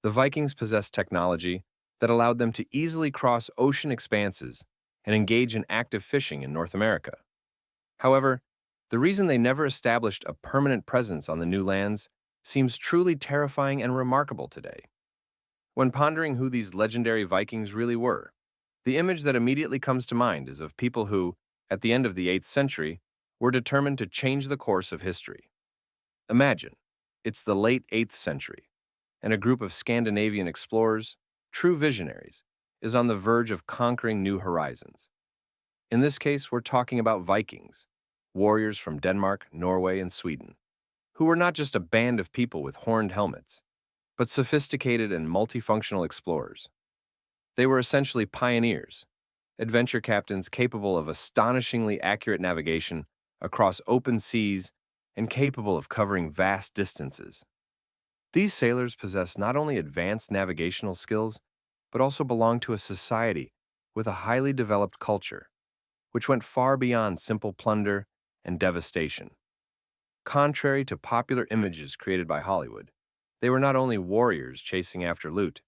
The Vikings possessed technology that allowed them to easily cross ocean expanses and engage in active fishing in North America. However, the reason they never established a permanent presence on the new lands seems truly terrifying and remarkable today. When pondering who these legendary Vikings really were, the image that immediately comes to mind is of people who, at the end of the 8th century, were determined to change the course of history. Imagine, it's the late 8th century, and a group of Scandinavian explorers, true visionaries, is on the verge of conquering new horizons. In this case, we're talking about Vikings, warriors from Denmark, Norway, and Sweden, who were not just a band of people with horned helmets, but sophisticated and multifunctional explorers. They were essentially pioneers, adventure captains capable of astonishingly accurate navigation across open seas and capable of covering vast distances. These sailors possess not only advanced navigational skills, but also belonged to a society with a highly developed culture, which went far beyond simple plunder and devastation. Contrary to popular images created by Hollywood, they were not only warriors chasing after loot.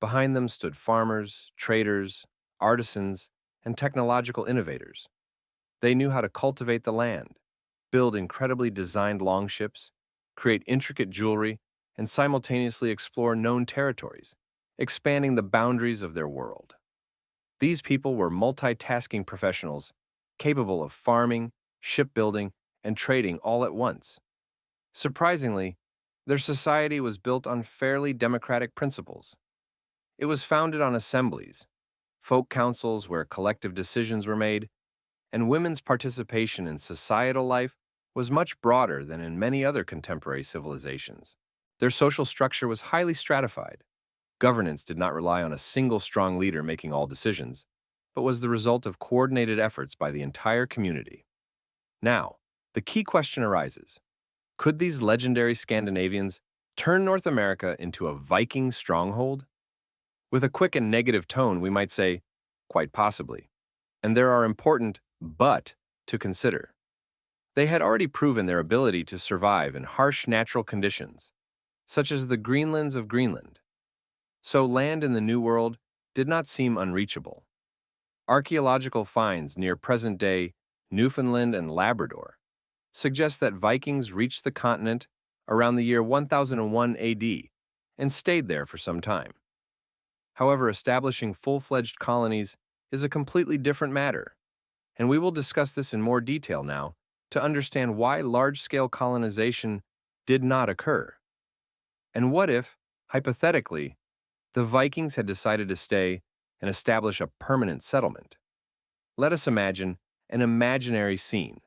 Behind them stood farmers, traders, artisans, and technological innovators. They knew how to cultivate the land, build incredibly designed longships, create intricate jewelry, and simultaneously explore known territories, expanding the boundaries of their world. These people were multitasking professionals, capable of farming, shipbuilding, and trading all at once. Surprisingly, their society was built on fairly democratic principles. It was founded on assemblies, folk councils where collective decisions were made, and women's participation in societal life was much broader than in many other contemporary civilizations. Their social structure was highly stratified. Governance did not rely on a single strong leader making all decisions, but was the result of coordinated efforts by the entire community. Now, the key question arises: could these legendary Scandinavians turn North America into a Viking stronghold? With a quick and negative tone, we might say, quite possibly. And there are important but to consider. They had already proven their ability to survive in harsh natural conditions, such as the Greenlands of Greenland. So land in the New World did not seem unreachable. Archaeological finds near present-day Newfoundland and Labrador suggest that Vikings reached the continent around the year 1001 AD and stayed there for some time. However, establishing full-fledged colonies is a completely different matter, and we will discuss this in more detail now to understand why large-scale colonization did not occur. And what if, hypothetically, the Vikings had decided to stay and establish a permanent settlement? Let us imagine an imaginary scene.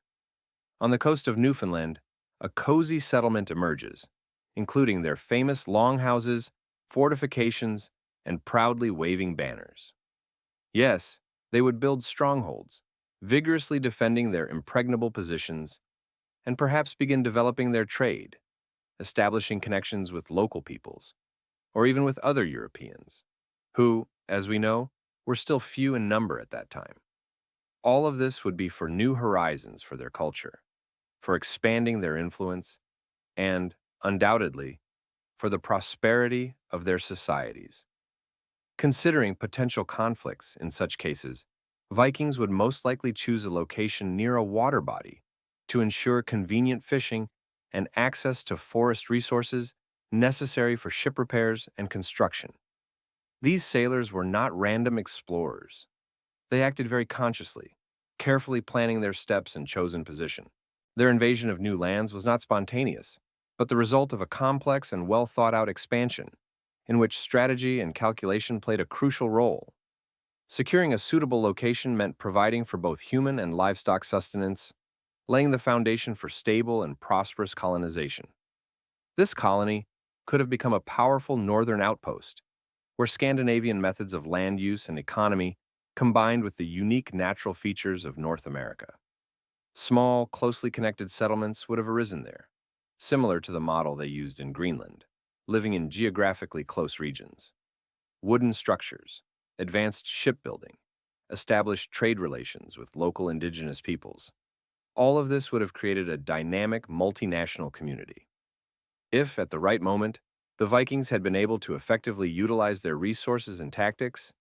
On the coast of Newfoundland, a cozy settlement emerges, including their famous longhouses, fortifications, and proudly waving banners. Yes, they would build strongholds, vigorously defending their impregnable positions, and perhaps begin developing their trade, establishing connections with local peoples, or even with other Europeans, who, as we know, were still few in number at that time. All of this would be for new horizons for their culture, for expanding their influence, and, undoubtedly, for the prosperity of their societies. Considering potential conflicts in such cases, Vikings would most likely choose a location near a water body to ensure convenient fishing and access to forest resources necessary for ship repairs and construction. These sailors were not random explorers. They acted very consciously, carefully planning their steps and chosen position. Their invasion of new lands was not spontaneous, but the result of a complex and well-thought-out expansion, in which strategy and calculation played a crucial role. Securing a suitable location meant providing for both human and livestock sustenance, laying the foundation for stable and prosperous colonization. This colony could have become a powerful northern outpost, where Scandinavian methods of land use and economy combined with the unique natural features of North America. Small, closely connected settlements would have arisen there, similar to the model they used in Greenland, living in geographically close regions. Wooden structures, advanced shipbuilding, established trade relations with local indigenous peoples. All of this would have created a dynamic multinational community. If, at the right moment, The Vikings had been able to effectively utilize their resources and tactics.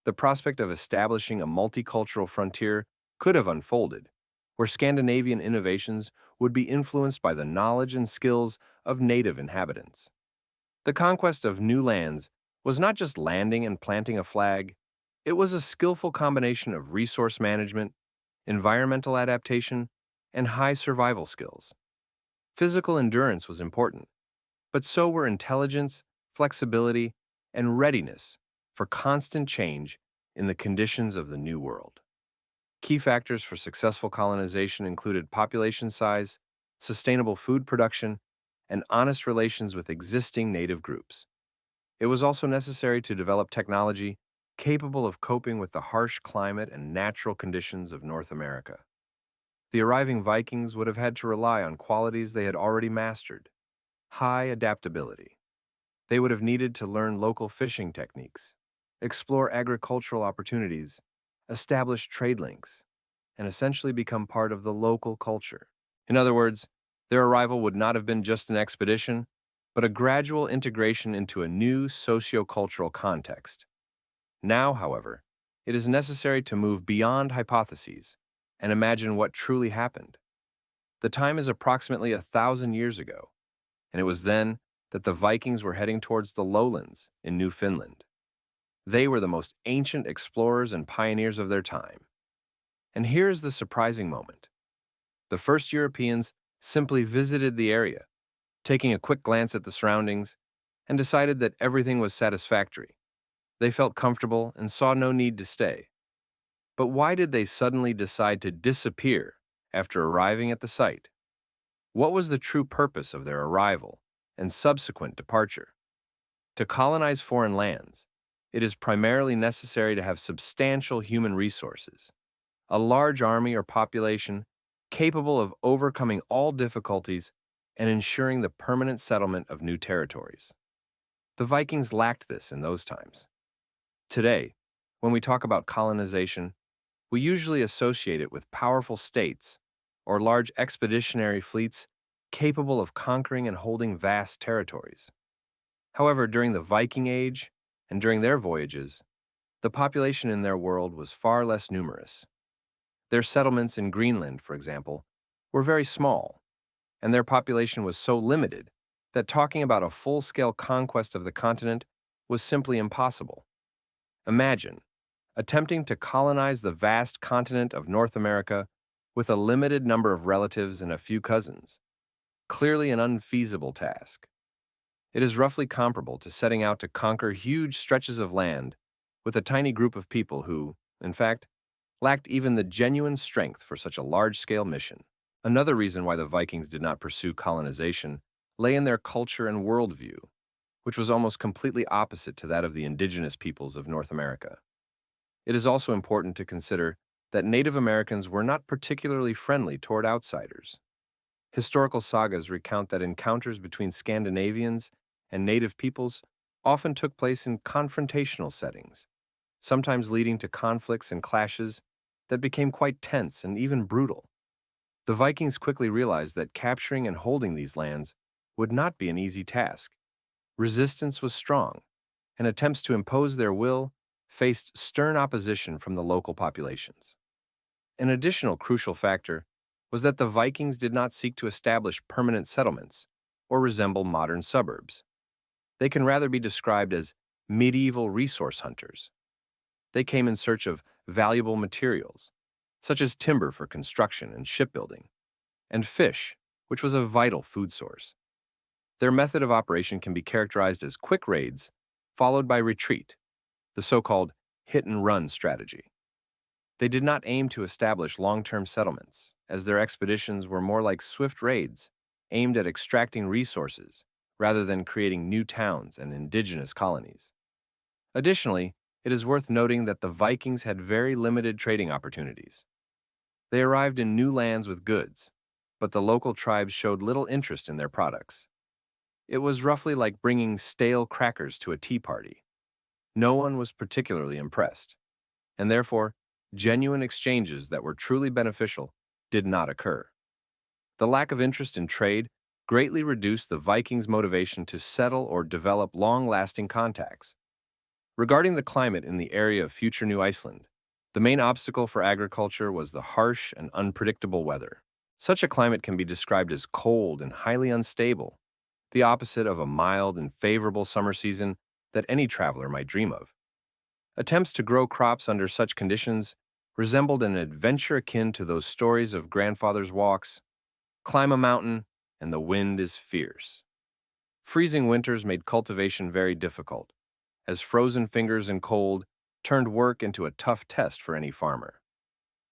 The prospect of establishing a multicultural frontier could have unfolded, where Scandinavian innovations would be influenced by the knowledge and skills of native inhabitants. The conquest of new lands was not just landing and planting a flag, it was a skillful combination of resource management, environmental adaptation, and high survival skills. Physical endurance was important, but so were intelligence, flexibility, and readiness for constant change in the conditions of the New World. Key factors for successful colonization included population size, sustainable food production, and honest relations with existing native groups. It was also necessary to develop technology capable of coping with the harsh climate and natural conditions of North America. The arriving Vikings would have had to rely on qualities they had already mastered: high adaptability. They would have needed to learn local fishing techniques, explore agricultural opportunities, establish trade links, and essentially become part of the local culture. In other words, their arrival would not have been just an expedition, but a gradual integration into a new socio-cultural context. Now, however, it is necessary to move beyond hypotheses and imagine what truly happened. The time is approximately 1,000 years ago, and it was then that the Vikings were heading towards the lowlands in Newfoundland. They were the most ancient explorers and pioneers of their time. And here is the surprising moment. The first Europeans simply visited the area, taking a quick glance at the surroundings, and decided that everything was satisfactory. They felt comfortable and saw no need to stay. But why did they suddenly decide to disappear after arriving at the site? What was the true purpose of their arrival and subsequent departure? To colonize foreign lands, it is primarily necessary to have substantial human resources, a large army or population capable of overcoming all difficulties and ensuring the permanent settlement of new territories. The Vikings lacked this in those times. Today, when we talk about colonization, we usually associate it with powerful states or large expeditionary fleets capable of conquering and holding vast territories. However, during the Viking Age and during their voyages, the population in their world was far less numerous. Their settlements in Greenland, for example, were very small, and their population was so limited that talking about a full-scale conquest of the continent was simply impossible. Imagine attempting to colonize the vast continent of North America with a limited number of relatives and a few cousins. Clearly an unfeasible task. It is roughly comparable to setting out to conquer huge stretches of land with a tiny group of people who, in fact, lacked even the genuine strength for such a large-scale mission. Another reason why the Vikings did not pursue colonization lay in their culture and worldview, which was almost completely opposite to that of the indigenous peoples of North America. It is also important to consider that Native Americans were not particularly friendly toward outsiders. Historical sagas recount that encounters between Scandinavians and native peoples often took place in confrontational settings, sometimes leading to conflicts and clashes that became quite tense and even brutal. The Vikings quickly realized that capturing and holding these lands would not be an easy task. Resistance was strong, and attempts to impose their will faced stern opposition from the local populations. An additional crucial factor was that the Vikings did not seek to establish permanent settlements or resemble modern suburbs. They can rather be described as medieval resource hunters. They came in search of valuable materials, such as timber for construction and shipbuilding, and fish, which was a vital food source. Their method of operation can be characterized as quick raids, followed by retreat, the so-called hit-and-run strategy. They did not aim to establish long-term settlements, as their expeditions were more like swift raids aimed at extracting resources rather than creating new towns and indigenous colonies. Additionally, it is worth noting that the Vikings had very limited trading opportunities. They arrived in new lands with goods, but the local tribes showed little interest in their products. It was roughly like bringing stale crackers to a tea party. No one was particularly impressed, and therefore, genuine exchanges that were truly beneficial did not occur. The lack of interest in trade greatly reduced the Vikings' motivation to settle or develop long-lasting contacts. Regarding the climate in the area of future New Iceland, the main obstacle for agriculture was the harsh and unpredictable weather. Such a climate can be described as cold and highly unstable, the opposite of a mild and favorable summer season that any traveler might dream of. Attempts to grow crops under such conditions resembled an adventure akin to those stories of grandfather's walks: climb a mountain, and the wind is fierce. Freezing winters made cultivation very difficult, as frozen fingers and cold turned work into a tough test for any farmer.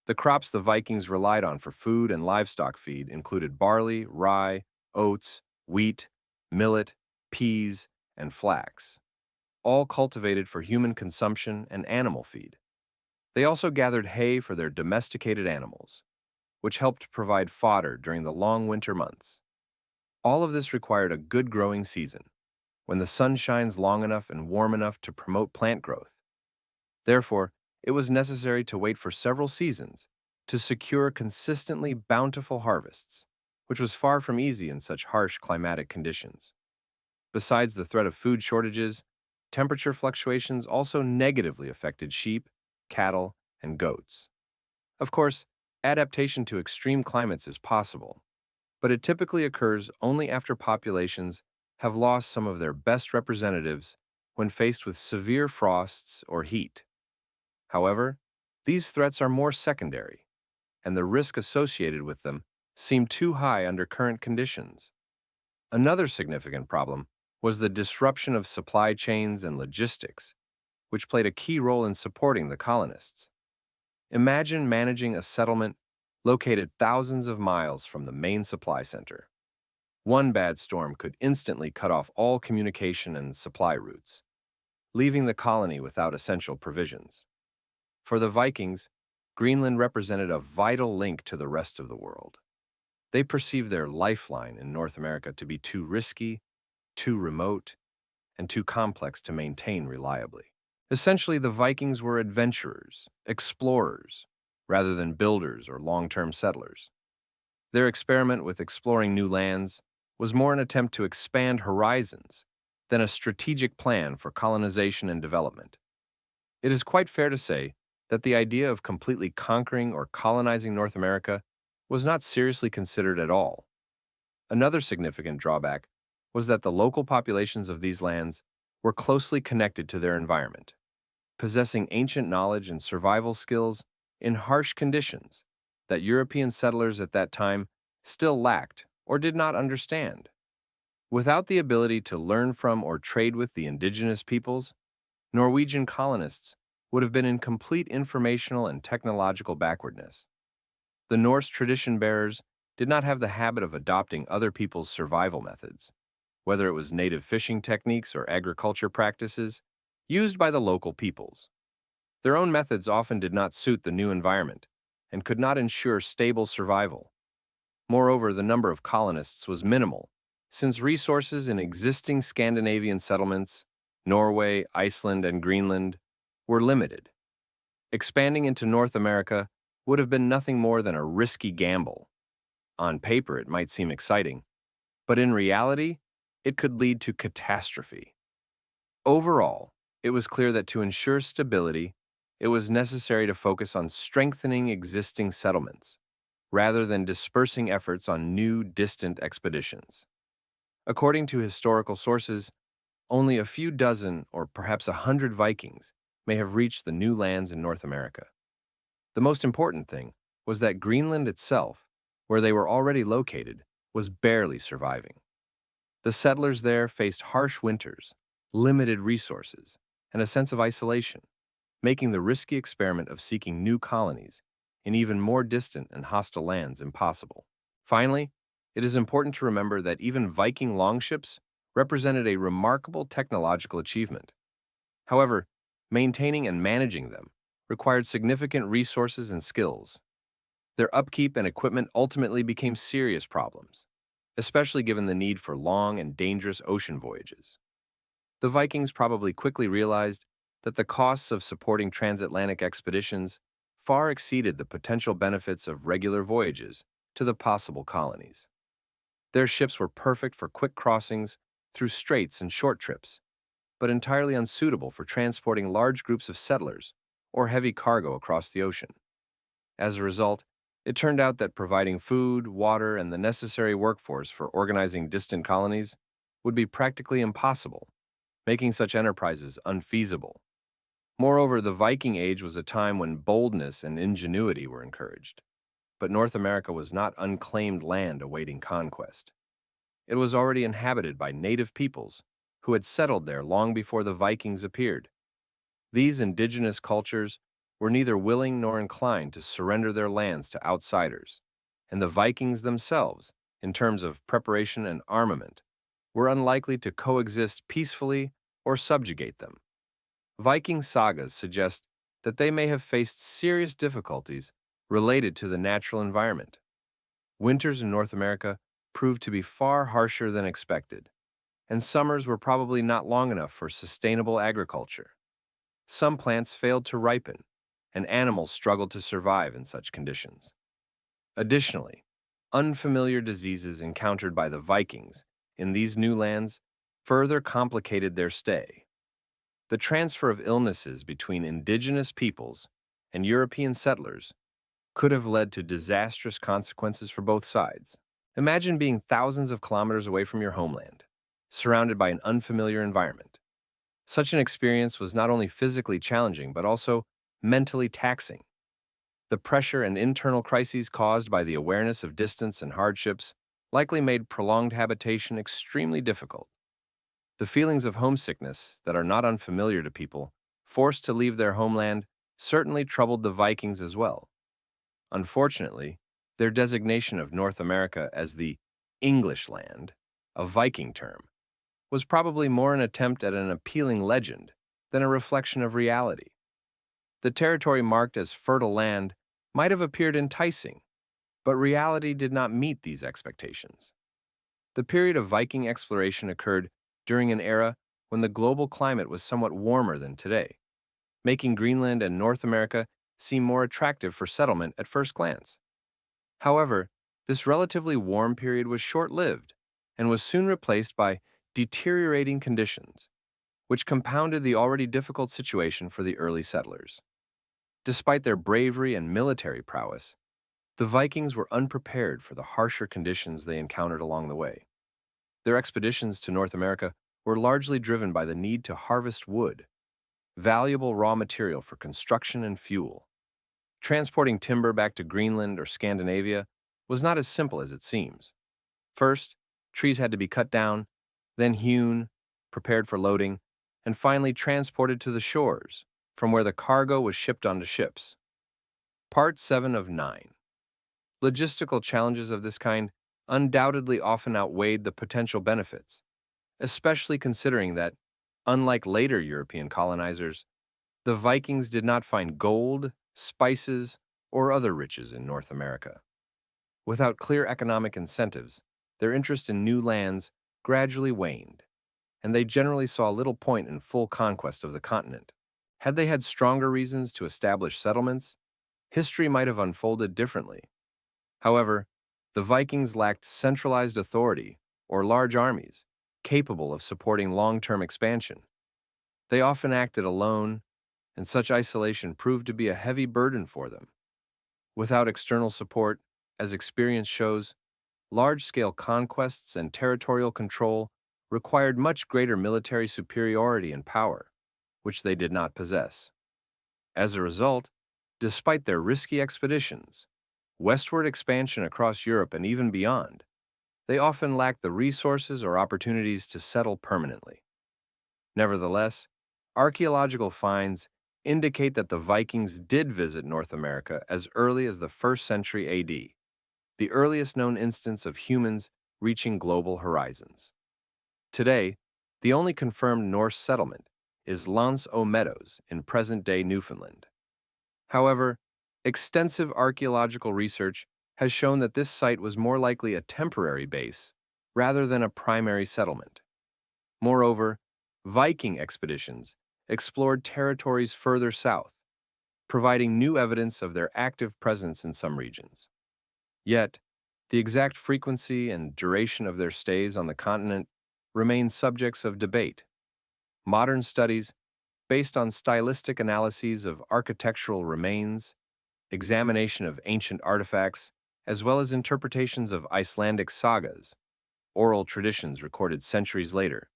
The crops the Vikings relied on for food and livestock feed included barley, rye, oats, wheat, millet, peas, and flax, all cultivated for human consumption and animal feed. They also gathered hay for their domesticated animals, which helped provide fodder during the long winter months. All of this required a good growing season, when the sun shines long enough and warm enough to promote plant growth. Therefore, it was necessary to wait for several seasons to secure consistently bountiful harvests, which was far from easy in such harsh climatic conditions. Besides the threat of food shortages, temperature fluctuations also negatively affected sheep, cattle, and goats. Of course, adaptation to extreme climates is possible, but it typically occurs only after populations have lost some of their best representatives when faced with severe frosts or heat. However, these threats are more secondary, and the risk associated with them seem too high under current conditions. Another significant problem was the disruption of supply chains and logistics, which played a key role in supporting the colonists. Imagine managing a settlement located thousands of miles from the main supply center. One bad storm could instantly cut off all communication and supply routes, leaving the colony without essential provisions. For the Vikings, Greenland represented a vital link to the rest of the world. They perceived their lifeline in North America to be too risky, too remote, and too complex to maintain reliably. Essentially, the Vikings were adventurers, explorers, rather than builders or long-term settlers. Their experiment with exploring new lands was more an attempt to expand horizons than a strategic plan for colonization and development. It is quite fair to say that the idea of completely conquering or colonizing North America was not seriously considered at all. Another significant drawback was that the local populations of these lands were closely connected to their environment, possessing ancient knowledge and survival skills in harsh conditions that European settlers at that time still lacked or did not understand. Without the ability to learn from or trade with the indigenous peoples, Norwegian colonists would have been in complete informational and technological backwardness. The Norse tradition bearers did not have the habit of adopting other people's survival methods, whether it was native fishing techniques or agriculture practices used by the local peoples. Their own methods often did not suit the new environment and could not ensure stable survival. Moreover, the number of colonists was minimal, since resources in existing Scandinavian settlements, Norway, Iceland, and Greenland, were limited. Expanding into North America would have been nothing more than a risky gamble. On paper, it might seem exciting, but in reality, it could lead to catastrophe. Overall, it was clear that to ensure stability, it was necessary to focus on strengthening existing settlements, rather than dispersing efforts on new, distant expeditions. According to historical sources, only a few dozen or perhaps 100 Vikings may have reached the new lands in North America. The most important thing was that Greenland itself, where they were already located, was barely surviving. The settlers there faced harsh winters, limited resources, and a sense of isolation, making the risky experiment of seeking new colonies in even more distant and hostile lands impossible. Finally, it is important to remember that even Viking longships represented a remarkable technological achievement. However, maintaining and managing them required significant resources and skills. Their upkeep and equipment ultimately became serious problems, especially given the need for long and dangerous ocean voyages. The Vikings probably quickly realized that the costs of supporting transatlantic expeditions far exceeded the potential benefits of regular voyages to the possible colonies. Their ships were perfect for quick crossings through straits and short trips, but entirely unsuitable for transporting large groups of settlers or heavy cargo across the ocean. As a result, it turned out that providing food, water, and the necessary workforce for organizing distant colonies would be practically impossible, making such enterprises unfeasible. Moreover, the Viking Age was a time when boldness and ingenuity were encouraged. But North America was not unclaimed land awaiting conquest. It was already inhabited by native peoples who had settled there long before the Vikings appeared. These indigenous cultures were neither willing nor inclined to surrender their lands to outsiders, and the Vikings themselves, in terms of preparation and armament, were unlikely to coexist peacefully or subjugate them. Viking sagas suggest that they may have faced serious difficulties related to the natural environment. Winters in North America proved to be far harsher than expected, and summers were probably not long enough for sustainable agriculture. Some plants failed to ripen, and animals struggled to survive in such conditions. Additionally, unfamiliar diseases encountered by the Vikings in these new lands further complicated their stay. The transfer of illnesses between indigenous peoples and European settlers could have led to disastrous consequences for both sides. Imagine being thousands of kilometers away from your homeland, surrounded by an unfamiliar environment. Such an experience was not only physically challenging, but also mentally taxing. The pressure and internal crises caused by the awareness of distance and hardships likely made prolonged habitation extremely difficult. The feelings of homesickness that are not unfamiliar to people forced to leave their homeland certainly troubled the Vikings as well. Unfortunately, their designation of North America as the English land, a Viking term, was probably more an attempt at an appealing legend than a reflection of reality. The territory marked as fertile land might have appeared enticing, but reality did not meet these expectations. The period of Viking exploration occurred during an era when the global climate was somewhat warmer than today, making Greenland and North America seem more attractive for settlement at first glance. However, this relatively warm period was short-lived and was soon replaced by deteriorating conditions, which compounded the already difficult situation for the early settlers. Despite their bravery and military prowess, the Vikings were unprepared for the harsher conditions they encountered along the way. Their expeditions to North America were largely driven by the need to harvest wood, valuable raw material for construction and fuel. Transporting timber back to Greenland or Scandinavia was not as simple as it seems. First, trees had to be cut down, then hewn, prepared for loading, and finally transported to the shores, from where the cargo was shipped onto ships. Part 7 of 9. Logistical challenges of this kind undoubtedly often outweighed the potential benefits, especially considering that, unlike later European colonizers, the Vikings did not find gold, spices, or other riches in North America. Without clear economic incentives, their interest in new lands gradually waned, and they generally saw little point in full conquest of the continent. Had they had stronger reasons to establish settlements, history might have unfolded differently. However, the Vikings lacked centralized authority or large armies capable of supporting long-term expansion. They often acted alone, and such isolation proved to be a heavy burden for them. Without external support, as experience shows, large-scale conquests and territorial control required much greater military superiority and power, which they did not possess. As a result, despite their risky expeditions, westward expansion across Europe and even beyond, they often lacked the resources or opportunities to settle permanently. Nevertheless, archaeological finds indicate that the Vikings did visit North America as early as the 1st century AD, the earliest known instance of humans reaching global horizons. Today, the only confirmed Norse settlement is L'Anse aux Meadows in present-day Newfoundland. However, extensive archaeological research has shown that this site was more likely a temporary base rather than a primary settlement. Moreover, Viking expeditions explored territories further south, providing new evidence of their active presence in some regions. Yet, The exact frequency and duration of their stays on the continent remain subjects of debate. Modern studies, based on stylistic analyses of architectural remains, examination of ancient artifacts, as well as interpretations of Icelandic sagas, oral traditions recorded centuries later,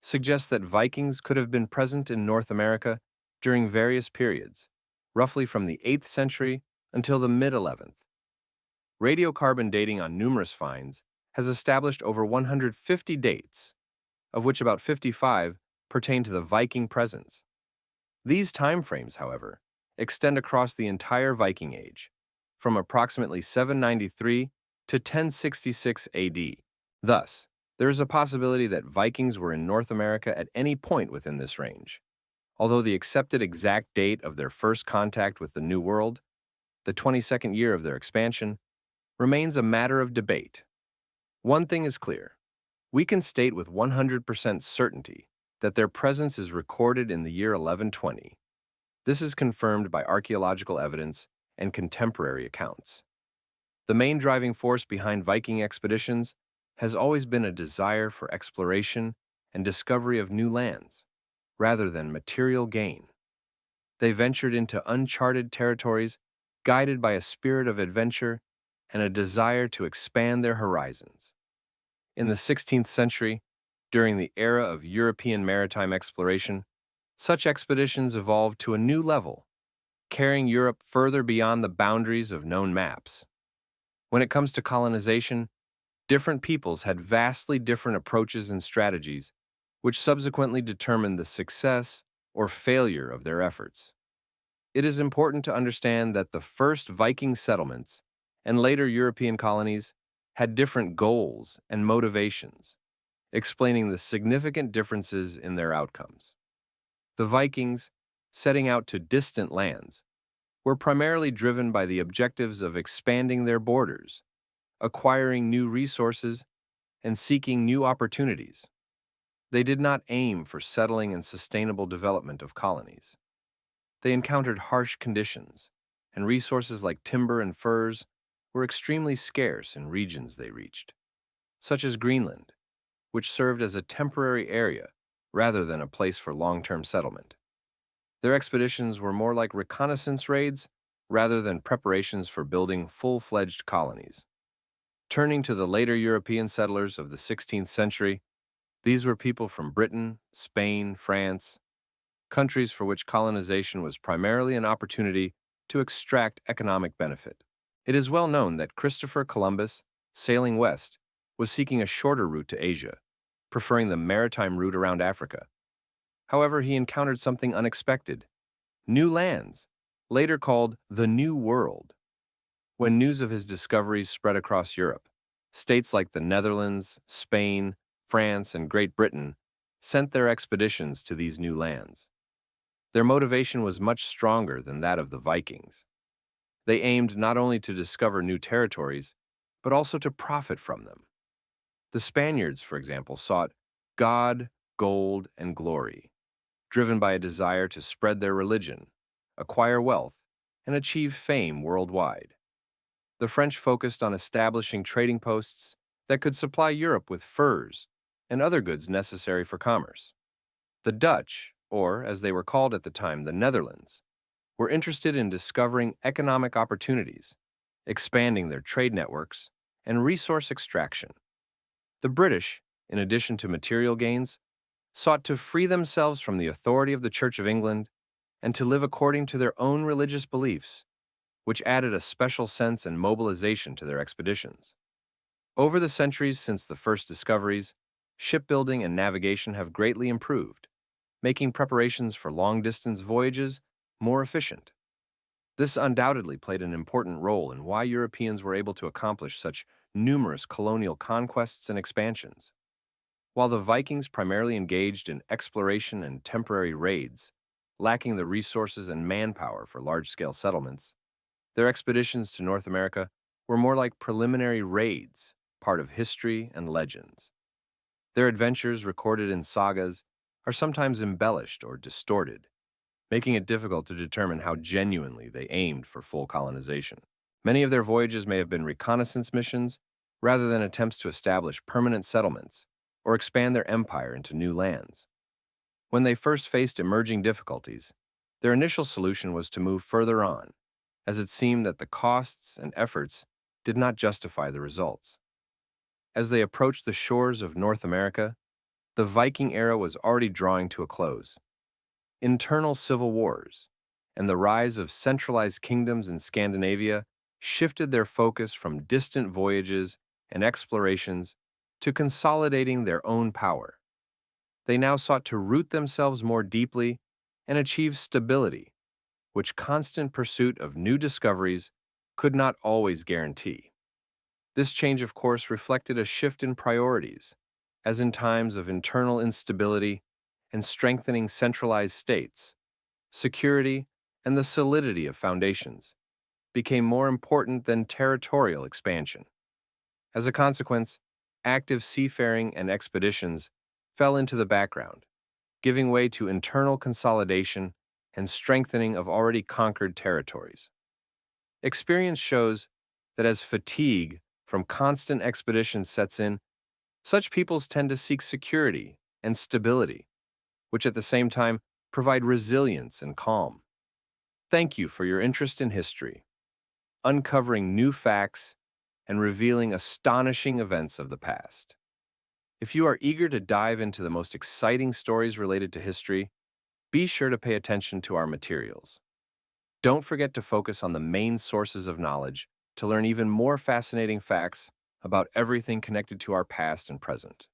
suggest that Vikings could have been present in North America during various periods, roughly from the 8th century until the mid-11th. Radiocarbon dating on numerous finds has established over 150 dates, of which about 55 pertain to the Viking presence. These timeframes, however, extend across the entire Viking Age, from approximately 793 to 1066 AD. Thus, there is a possibility that Vikings were in North America at any point within this range, although the accepted exact date of their first contact with the New World, the 22nd year of their expansion, remains a matter of debate. One thing is clear. We can state with 100% certainty that their presence is recorded in the year 1120. This is confirmed by archaeological evidence and contemporary accounts. The main driving force behind Viking expeditions has always been a desire for exploration and discovery of new lands, rather than material gain. They ventured into uncharted territories, guided by a spirit of adventure and a desire to expand their horizons. In the 16th century, during the era of European maritime exploration, such expeditions evolved to a new level, carrying Europe further beyond the boundaries of known maps. When it comes to colonization, different peoples had vastly different approaches and strategies, which subsequently determined the success or failure of their efforts. It is important to understand that the first Viking settlements and later European colonies had different goals and motivations, explaining the significant differences in their outcomes. The Vikings, setting out to distant lands, were primarily driven by the objectives of expanding their borders, acquiring new resources, and seeking new opportunities. They did not aim for settling and sustainable development of colonies. They encountered harsh conditions, and resources like timber and furs were extremely scarce in regions they reached, such as Greenland, which served as a temporary area rather than a place for long-term settlement. Their expeditions were more like reconnaissance raids rather than preparations for building full-fledged colonies. Turning to the later European settlers of the 16th century, these were people from Britain, Spain, France, countries for which colonization was primarily an opportunity to extract economic benefit. It is well known that Christopher Columbus, sailing west, was seeking a shorter route to Asia, preferring the maritime route around Africa. However, he encountered something unexpected: new lands, later called the New World. When news of his discoveries spread across Europe, states like the Netherlands, Spain, France, and Great Britain sent their expeditions to these new lands. Their motivation was much stronger than that of the Vikings. They aimed not only to discover new territories, but also to profit from them. The Spaniards, for example, sought God, gold, and glory, driven by a desire to spread their religion, acquire wealth, and achieve fame worldwide. The French focused on establishing trading posts that could supply Europe with furs and other goods necessary for commerce. The Dutch, or as they were called at the time, the Netherlands, were interested in discovering economic opportunities, expanding their trade networks, and resource extraction. The British, in addition to material gains, sought to free themselves from the authority of the Church of England and to live according to their own religious beliefs, which added a special sense and mobilization to their expeditions. Over the centuries since the first discoveries, shipbuilding and navigation have greatly improved, making preparations for long-distance voyages more efficient. This undoubtedly played an important role in why Europeans were able to accomplish such numerous colonial conquests and expansions. While the Vikings primarily engaged in exploration and temporary raids, lacking the resources and manpower for large-scale settlements, their expeditions to North America were more like preliminary raids, part of history and legends. Their adventures, recorded in sagas, are sometimes embellished or distorted, making it difficult to determine how genuinely they aimed for full colonization. Many of their voyages may have been reconnaissance missions rather than attempts to establish permanent settlements or expand their empire into new lands. When they first faced emerging difficulties, their initial solution was to move further on, as it seemed that the costs and efforts did not justify the results. As they approached the shores of North America, the Viking era was already drawing to a close. Internal civil wars and the rise of centralized kingdoms in Scandinavia shifted their focus from distant voyages and explorations to consolidating their own power. They now sought to root themselves more deeply and achieve stability, which constant pursuit of new discoveries could not always guarantee. This change, of course, reflected a shift in priorities, as in times of internal instability and strengthening centralized states, security and the solidity of foundations became more important than territorial expansion. As a consequence, active seafaring and expeditions fell into the background, giving way to internal consolidation and strengthening of already conquered territories. Experience shows that as fatigue from constant expeditions sets in, such peoples tend to seek security and stability, which at the same time provide resilience and calm. Thank you for your interest in history, uncovering new facts and revealing astonishing events of the past. If you are eager to dive into the most exciting stories related to history, be sure to pay attention to our materials. Don't forget to focus on the main sources of knowledge to learn even more fascinating facts about everything connected to our past and present.